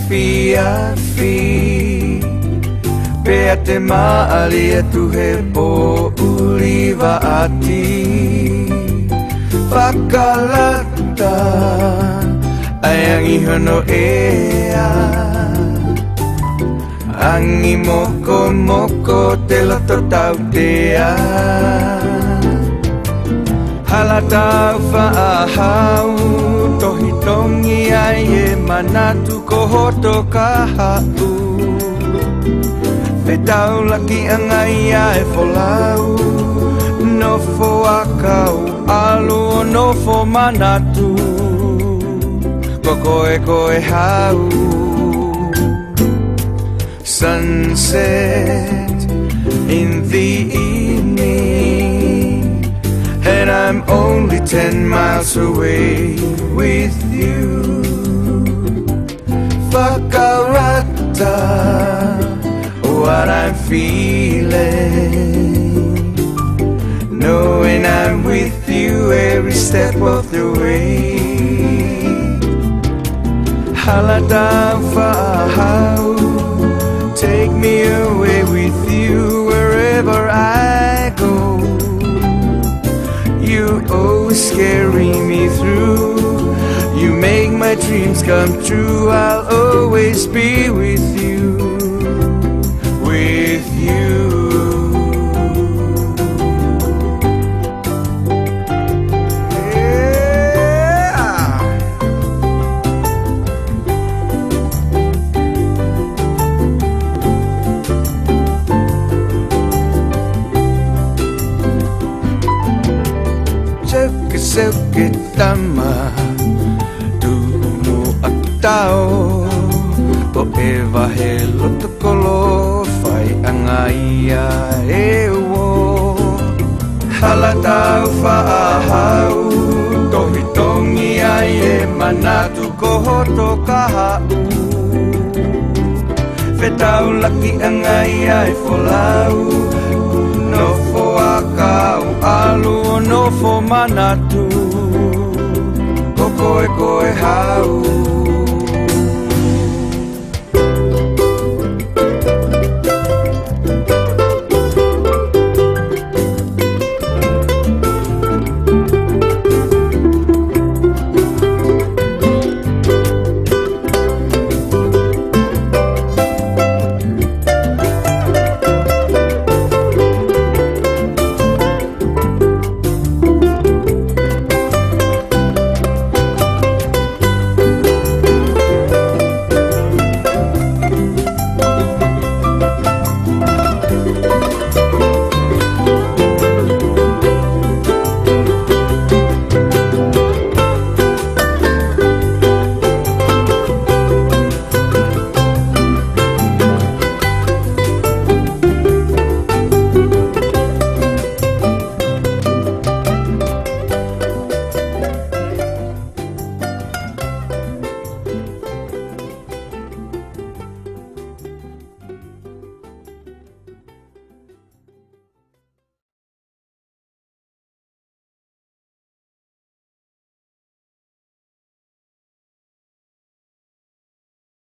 fiafi Pea te maali e tuhe po uliva ati Whakalata Ai hono ea Angi moko moko te loto tau tea Hala tau whaahau Tohi tongi ai e manatu ko hoto ka hau Me tau laki angai ai folau Nofo akau alu o nofo manatu Kokoe koe hau Sunset in the evening And I'm only 10 miles away with you Whakarata what I'm feeling Knowing I'm with you every step of the way Halata whahau Take me away with you wherever I go You always carry me through You make my dreams come true I'll always be with you With you Sauke tama Tumu aktao O ewa he loto kolo Whai angaia e wo Hala tau whaahau Tohi tongi ai e manatu ko hoto ka hau Whetau laki angaia e folau Nofo akau alu o nofo manatu Kokoe koe hau